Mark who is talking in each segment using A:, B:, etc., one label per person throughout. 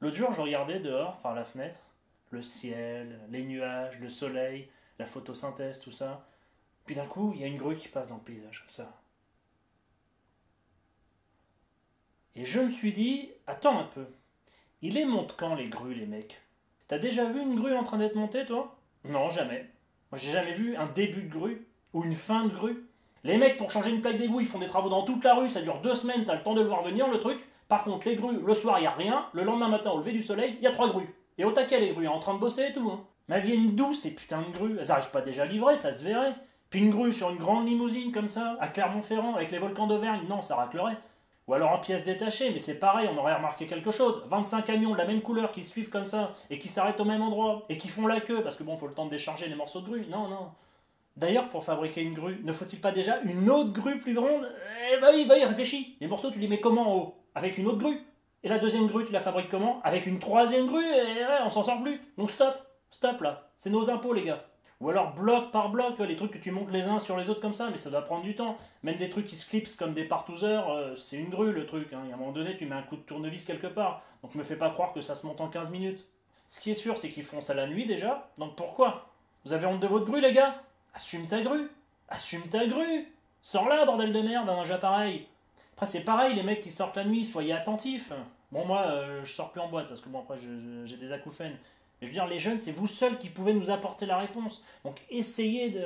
A: L'autre jour, je regardais dehors par la fenêtre, le ciel, les nuages, le soleil, la photosynthèse, tout ça. Puis d'un coup, il y a une grue qui passe dans le paysage, comme ça. Et je me suis dit, attends un peu, il les monte quand les grues, les mecs? T'as déjà vu une grue en train d'être montée, toi? Non, jamais. Moi, j'ai jamais vu un début de grue, ou une fin de grue. Les mecs, pour changer une plaque d'égout, ils font des travaux dans toute la rue, ça dure 2 semaines, t'as le temps de le voir venir, le truc. Par contre, les grues, le soir, y a rien, le lendemain matin, au lever du soleil, y a 3 grues. Et au taquet, les grues, en train de bosser et tout. Hein. Ma vie est une douce, ces putains de grues, elles arrivent pas déjà à livrer, ça se verrait. Puis une grue sur une grande limousine comme ça, à Clermont-Ferrand, avec les volcans d'Auvergne, non, ça raclerait. Ou alors en pièces détachées, mais c'est pareil, on aurait remarqué quelque chose. 25 camions de la même couleur qui se suivent comme ça, et qui s'arrêtent au même endroit, et qui font la queue, parce que bon, faut le temps de décharger les morceaux de grue. Non, non. D'ailleurs, pour fabriquer une grue, ne faut-il pas déjà une autre grue plus grande? Eh bah oui, réfléchis. Les morceaux, tu les mets comment en haut? Avec une autre grue. Et la deuxième grue, tu la fabriques comment? Avec une troisième grue, et ouais, on s'en sort plus. Donc stop là. C'est nos impôts, les gars. Ou alors bloc par bloc, les trucs que tu montes les uns sur les autres comme ça, mais ça doit prendre du temps. Même des trucs qui se clipsent comme des partouzeurs, c'est une grue le truc. Hein. Et à un moment donné, tu mets un coup de tournevis quelque part. Donc me fais pas croire que ça se monte en 15 minutes. Ce qui est sûr, c'est qu'ils font ça la nuit déjà. Donc pourquoi? Vous avez honte de votre grue, les gars? Assume ta grue. Assume ta grue. Sors là, bordel de merde, un engin pareil. Après, c'est pareil, les mecs qui sortent la nuit, soyez attentifs. Bon, moi, je sors plus en boîte parce que bon, après, j'ai des acouphènes. Mais je veux dire, les jeunes, c'est vous seuls qui pouvez nous apporter la réponse. Donc essayez de...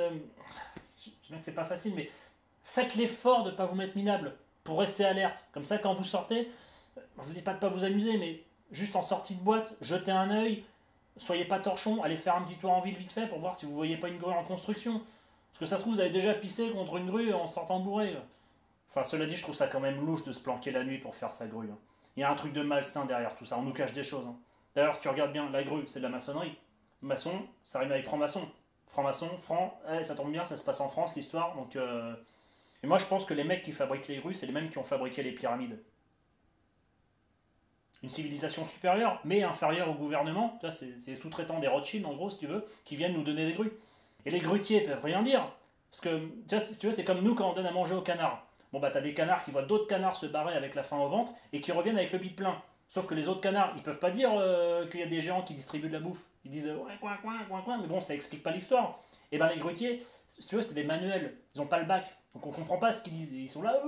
A: Je sais bien que c'est pas facile, mais faites l'effort de ne pas vous mettre minable pour rester alerte. Comme ça, quand vous sortez, je vous dis pas de pas vous amuser, mais juste en sortie de boîte, jetez un œil, soyez pas torchon, allez faire un petit tour en ville vite fait pour voir si vous voyez pas une grue en construction. Parce que ça se trouve, vous avez déjà pissé contre une grue en sortant bourré. Enfin, cela dit, je trouve ça quand même louche de se planquer la nuit pour faire sa grue. Hein. Il y a un truc de malsain derrière tout ça, on nous cache des choses. Hein. D'ailleurs, si tu regardes bien, la grue, c'est de la maçonnerie. Maçon, ça rime avec franc-maçon. Franc-maçon, franc, ça tombe bien, ça se passe en France, l'histoire. Donc, Et moi, je pense que les mecs qui fabriquent les grues, c'est les mêmes qui ont fabriqué les pyramides. Une civilisation supérieure, mais inférieure au gouvernement. Tu vois, c'est les sous-traitants des Rothschild, en gros, si tu veux, qui viennent nous donner des grues. Et les grutiers peuvent rien dire. Parce que, tu vois, si tu veux, c'est comme nous quand on donne à manger aux canards. Bon, bah, t'as des canards qui voient d'autres canards se barrer avec la faim au ventre et qui reviennent avec le bide plein. Sauf que les autres canards, ils peuvent pas dire qu'il y a des géants qui distribuent de la bouffe. Ils disent ouais, coin, coin, coin, coin, mais bon, ça explique pas l'histoire. Et ben les grutiers, si tu veux, c'est des manuels. Ils ont pas le bac. Donc on comprend pas ce qu'ils disent. Ils sont là.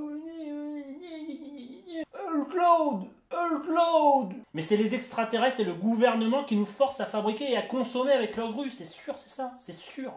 A: Claude, Claude. Mais c'est les extraterrestres et le gouvernement qui nous forcent à fabriquer et à consommer avec leurs grues. C'est sûr, c'est ça, c'est sûr.